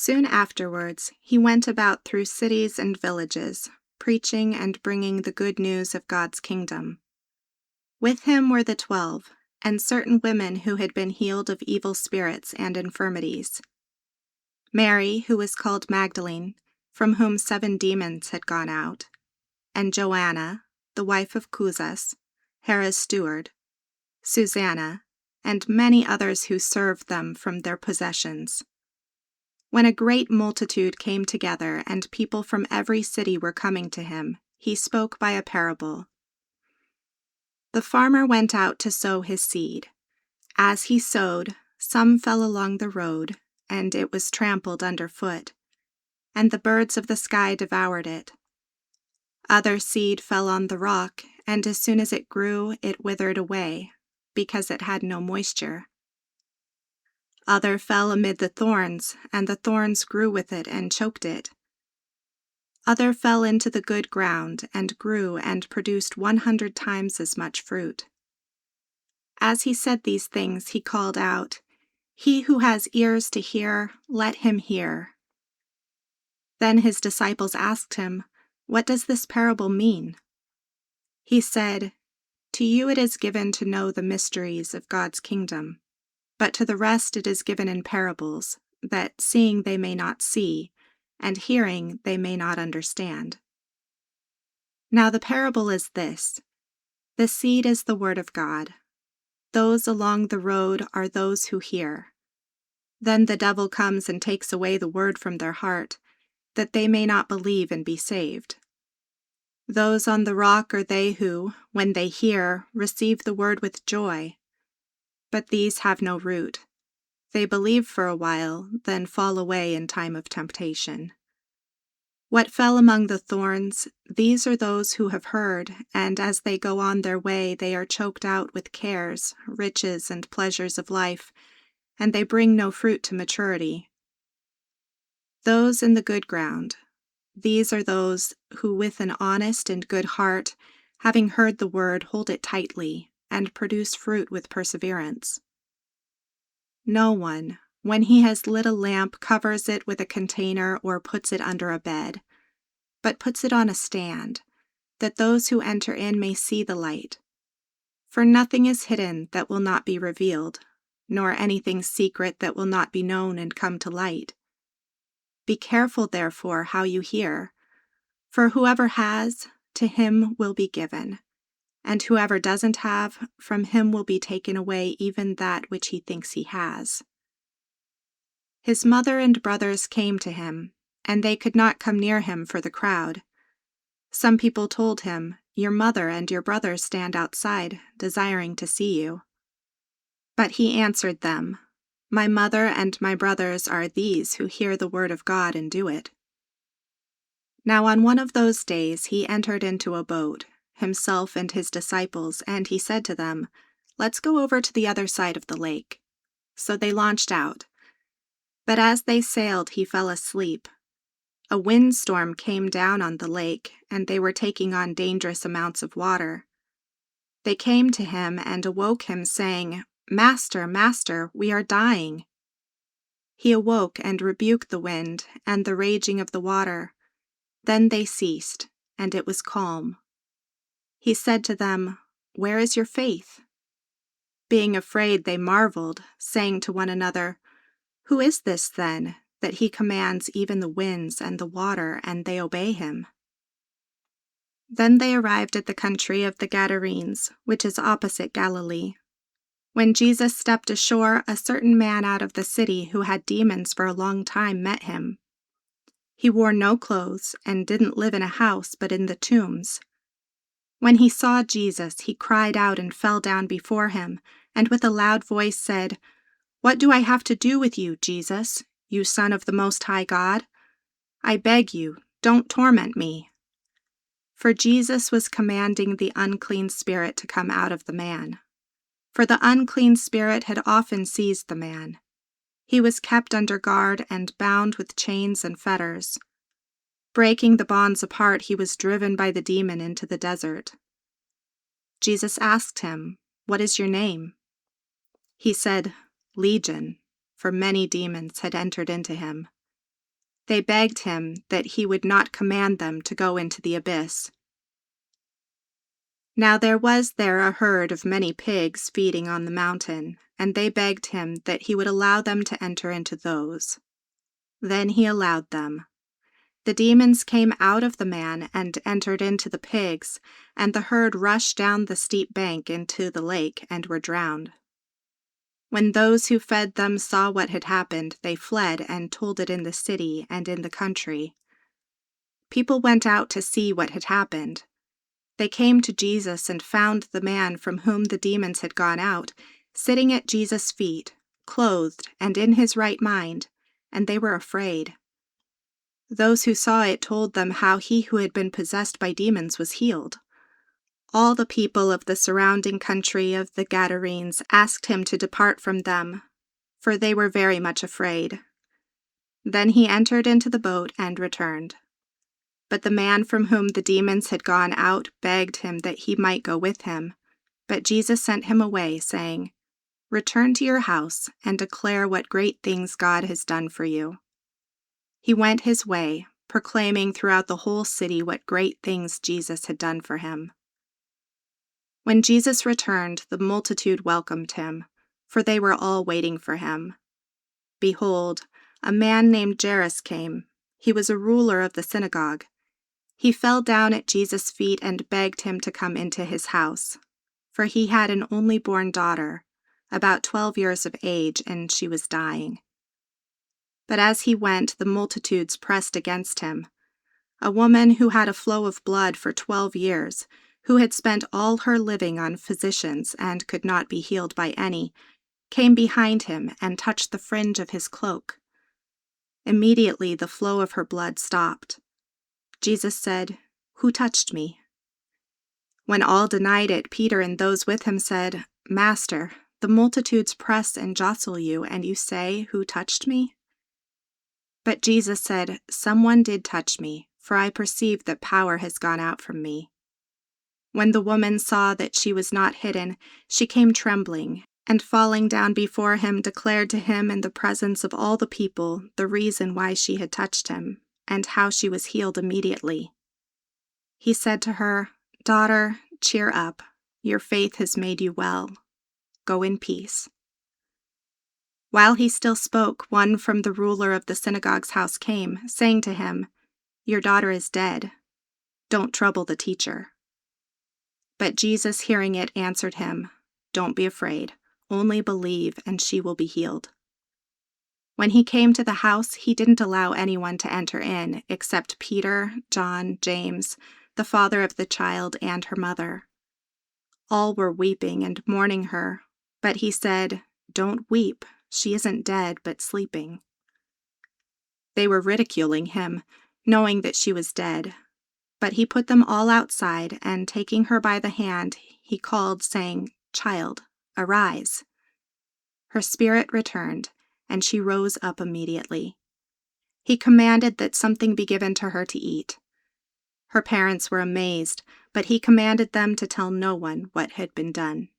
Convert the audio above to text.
Soon afterwards, he went about through cities and villages, preaching and bringing the good news of God's kingdom. With him were the 12, and certain women who had been healed of evil spirits and infirmities. Mary, who was called Magdalene, from whom 7 demons had gone out, and Joanna, the wife of Cusas, Herod's steward, Susanna, and many others who served them from their possessions. When a great multitude came together and people from every city were coming to him, he spoke by a parable. The farmer went out to sow his seed. As he sowed, some fell along the road, and it was trampled underfoot, and the birds of the sky devoured it. Other seed fell on the rock, and as soon as it grew, it withered away, because it had no moisture. Other fell amid the thorns, and the thorns grew with it and choked it. Other fell into the good ground, and grew and produced 100 times as much fruit. As he said these things, he called out, "He who has ears to hear, let him hear." Then his disciples asked him, "What does this parable mean?" He said, "To you it is given to know the mysteries of God's kingdom, but to the rest it is given in parables, that seeing they may not see, and hearing they may not understand. Now the parable is this: the seed is the word of God. Those along the road are those who hear. Then the devil comes and takes away the word from their heart, that they may not believe and be saved. Those on the rock are they who, when they hear, receive the word with joy. But these have no root. They believe for a while, then fall away in time of temptation. What fell among the thorns, these are those who have heard, and as they go on their way, they are choked out with cares, riches, and pleasures of life, and they bring no fruit to maturity. Those in the good ground, these are those who with an honest and good heart, having heard the word, hold it tightly, and produce fruit with perseverance. No one, when he has lit a lamp, covers it with a container or puts it under a bed, but puts it on a stand, that those who enter in may see the light. For nothing is hidden that will not be revealed, nor anything secret that will not be known and come to light. Be careful, therefore, how you hear, for whoever has, to him will be given, and whoever doesn't have, from him will be taken away even that which he thinks he has. His mother and brothers came to him, and they could not come near him for the crowd. Some people told him, "Your mother and your brothers stand outside, desiring to see you." But he answered them, "My mother and my brothers are these who hear the word of God and do it." Now on one of those days he entered into a boat, himself and his disciples, and he said to them, "Let's go over to the other side of the lake." So they launched out. But as they sailed, he fell asleep. A windstorm came down on the lake, and they were taking on dangerous amounts of water. They came to him and awoke him, saying, "Master, Master, we are dying." He awoke and rebuked the wind and the raging of the water. Then they ceased, and it was calm. He said to them, "Where is your faith?" Being afraid, they marveled, saying to one another, "Who is this, then, that he commands even the winds and the water, and they obey him?" Then they arrived at the country of the Gadarenes, which is opposite Galilee. When Jesus stepped ashore, a certain man out of the city who had demons for a long time met him. He wore no clothes and didn't live in a house but in the tombs. When he saw Jesus, he cried out and fell down before him, and with a loud voice said, "What do I have to do with you, Jesus, you Son of the Most High God? I beg you, don't torment me." For Jesus was commanding the unclean spirit to come out of the man. For the unclean spirit had often seized the man. He was kept under guard and bound with chains and fetters. Breaking the bonds apart, he was driven by the demon into the desert. Jesus asked him, "What is your name?" He said, "Legion," for many demons had entered into him. They begged him that he would not command them to go into the abyss. Now there was there a herd of many pigs feeding on the mountain, and they begged him that he would allow them to enter into those. Then he allowed them. The demons came out of the man and entered into the pigs, and the herd rushed down the steep bank into the lake and were drowned. When those who fed them saw what had happened, they fled and told it in the city and in the country. People went out to see what had happened. They came to Jesus and found the man from whom the demons had gone out, sitting at Jesus' feet, clothed and in his right mind, and they were afraid. Those who saw it told them how he who had been possessed by demons was healed. All the people of the surrounding country of the Gadarenes asked him to depart from them, for they were very much afraid. Then he entered into the boat and returned. But the man from whom the demons had gone out begged him that he might go with him. But Jesus sent him away, saying, "Return to your house and declare what great things God has done for you." He went his way, proclaiming throughout the whole city what great things Jesus had done for him. When Jesus returned, the multitude welcomed him, for they were all waiting for him. Behold, a man named Jairus came. He was a ruler of the synagogue. He fell down at Jesus' feet and begged him to come into his house, for he had an only-born daughter, about 12 years of age, and she was dying. But as he went, the multitudes pressed against him. A woman who had a flow of blood for 12 years, who had spent all her living on physicians and could not be healed by any, came behind him and touched the fringe of his cloak. Immediately the flow of her blood stopped. Jesus said, "Who touched me?" When all denied it, Peter and those with him said, "Master, the multitudes press and jostle you, and you say, 'Who touched me?'" But Jesus said, "Someone did touch me, for I perceive that power has gone out from me." When the woman saw that she was not hidden, she came trembling, and falling down before him, declared to him in the presence of all the people the reason why she had touched him, and how she was healed immediately. He said to her, "Daughter, cheer up. Your faith has made you well. Go in peace." While he still spoke, one from the ruler of the synagogue's house came, saying to him, "Your daughter is dead. Don't trouble the teacher." But Jesus, hearing it, answered him, "Don't be afraid. Only believe, and she will be healed." When he came to the house, he didn't allow anyone to enter in, except Peter, John, James, the father of the child, and her mother. All were weeping and mourning her, but he said, "Don't weep. She isn't dead, but sleeping." They were ridiculing him, knowing that she was dead. But he put them all outside, and taking her by the hand, he called, saying, "Child, arise." Her spirit returned, and she rose up immediately. He commanded that something be given to her to eat. Her parents were amazed, but he commanded them to tell no one what had been done.